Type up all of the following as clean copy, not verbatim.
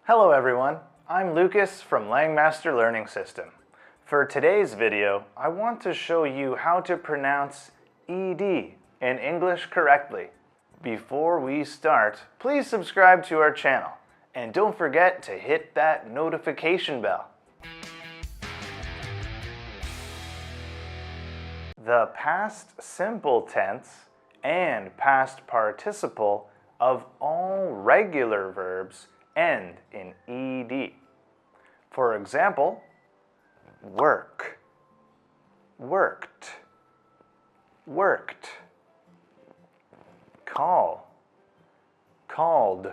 Hello everyone, I'm Lucas from Langmaster Learning System. For today's video, I want to show you how to pronounce ED in English correctly. Before we start, please subscribe to our channel and don't forget to hit that notification bell. The past simple tense and past participle of all regular verbs end in ed. For example, work, worked, worked. Call, called,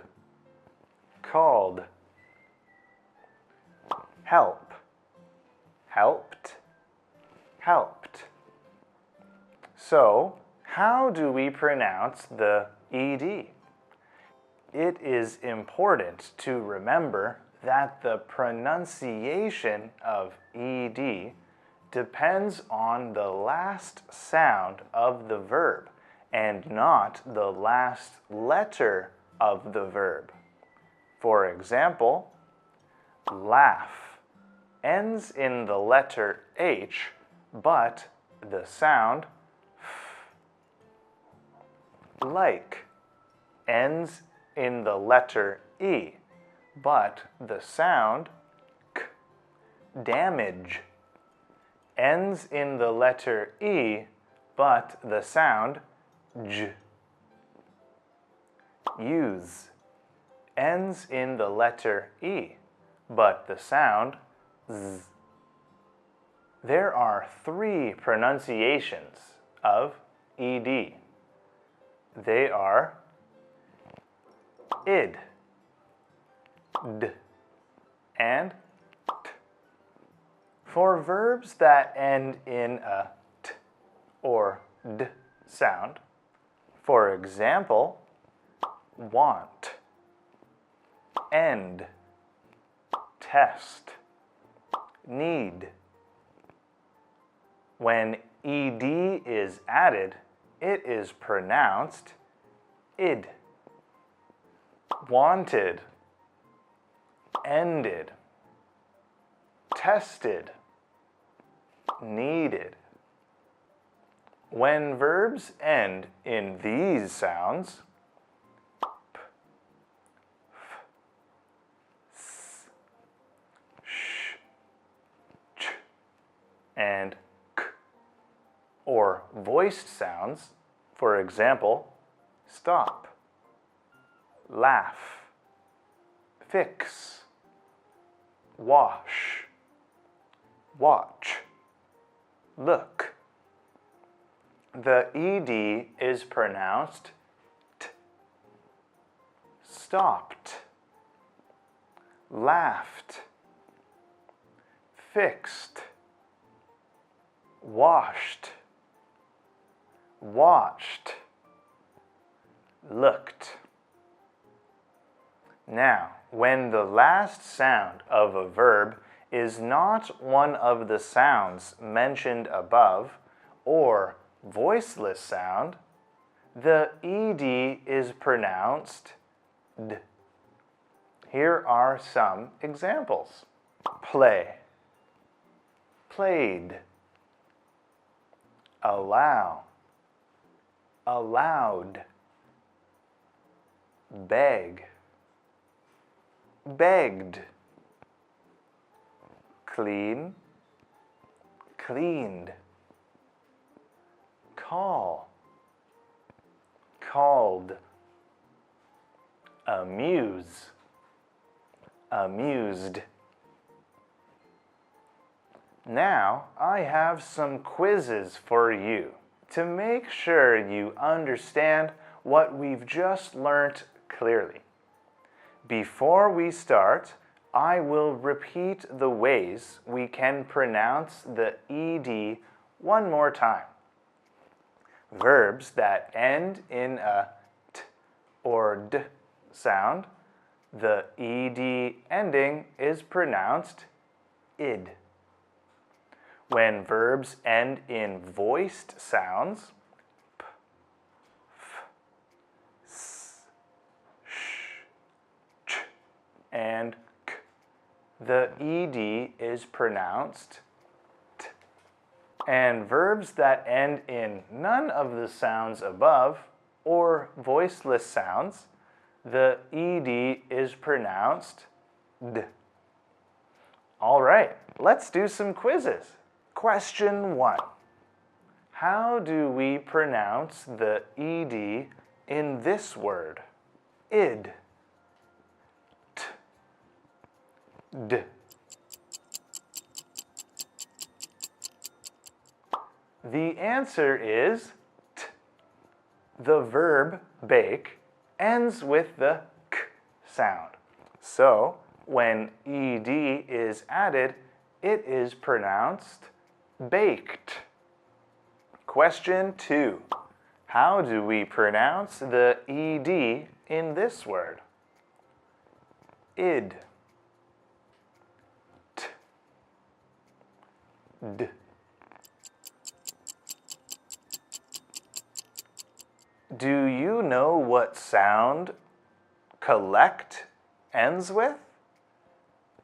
called. Help, helped, helped. So, how do we pronounce the ed? It is important to remember that the pronunciation of ed depends on the last sound of the verb and not the last letter of the verb. For example, laugh ends in the letter H, but the sound f. Like ends in the letter E, but the sound K. Damage ends in the letter E, but the sound J. Use ends in the letter E, but the sound Z. There are 3 pronunciations of ed. They are id, d, and t. For verbs that end in a t or d sound, for example, want, end, test, need. When ed is added, it is pronounced id. Wanted, ended, tested, needed. When verbs end in these sounds, p, f, s, sh, ch, and k, or voiced sounds, for example, stop, laugh, fix, wash, watch, look. The ed is pronounced t. Stopped, laughed, fixed, washed, watched, looked. Now, when the last sound of a verb is not one of the sounds mentioned above, or voiceless sound, the ed is pronounced d. Here are some examples. Play, played. Allow, allowed. Beg, begged. Clean, cleaned. Call, called. Amuse, amused. Now, I have some quizzes for you to make sure you understand what we've just learned clearly. Before we start, I will repeat the ways we can pronounce the ed one more time. Verbs that end in a t or d sound, the ed ending is pronounced id. When verbs end in voiced sounds, p, f, s, sh, ch, and k. The ed is pronounced t. And verbs that end in none of the sounds above or voiceless sounds, the ed is pronounced d. All right, let's do some quizzes. Question 1. How do we pronounce the ed in this word? Id, t, d. The answer is t. The verb bake ends with the k sound. So, when ed is added, it is pronounced baked. Question 2. How do we pronounce the ed in this word? Id, t, d. Do you know what sound collect ends with?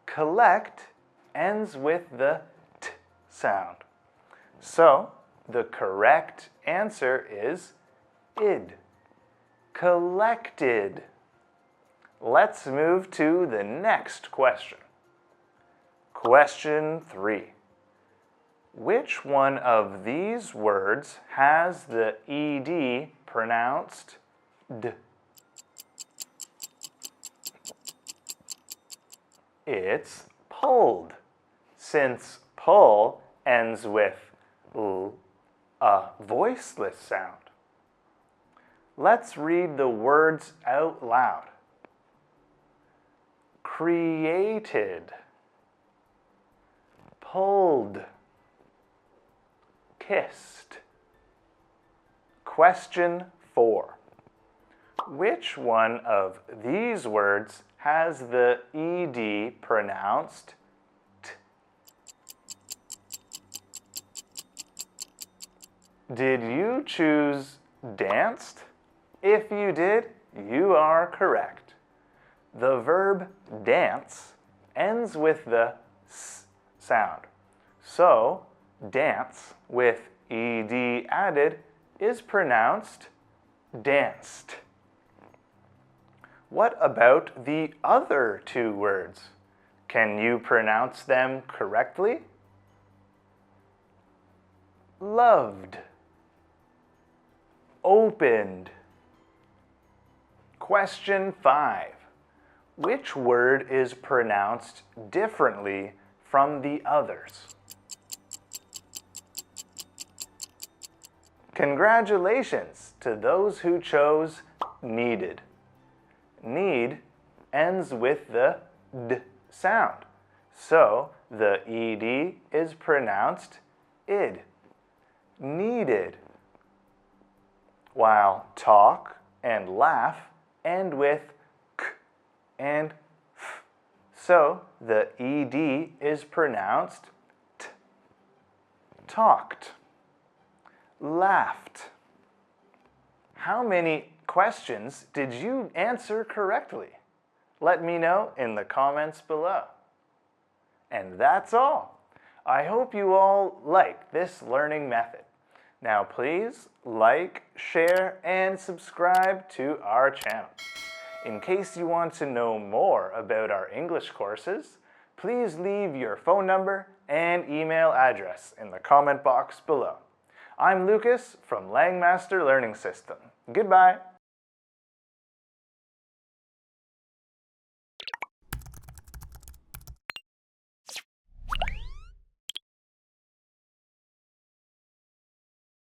Collect ends with the t sound. So, the correct answer is id. Collected. Let's move to the next question. Question 3. Which one of these words has the ed pronounced d? It's pulled, since pull ends with l, a voiceless sound. Let's read the words out loud. Created, pulled, kissed. Question 4. Which one of these words has the ed pronounced t? Did you choose danced? If you did, you are correct. The verb dance ends with the s sound. So, dance with ed added is pronounced danced. What about the other two words? Can you pronounce them correctly? Loved, opened. Question 5. Which word is pronounced differently from the others? Congratulations to those who chose needed. Need ends with the d sound, so the ed is pronounced id. Needed. While talk and laugh end with k and f, so the ed is pronounced t. Talked. Laughed. How many questions did you answer correctly? Let me know in the comments below. And that's all. I hope you all like this learning method. Now please like, share, and subscribe to our channel. In case you want to know more about our English courses, please leave your phone number and email address in the comment box below. I'm Lucas from Langmaster Learning System. Goodbye.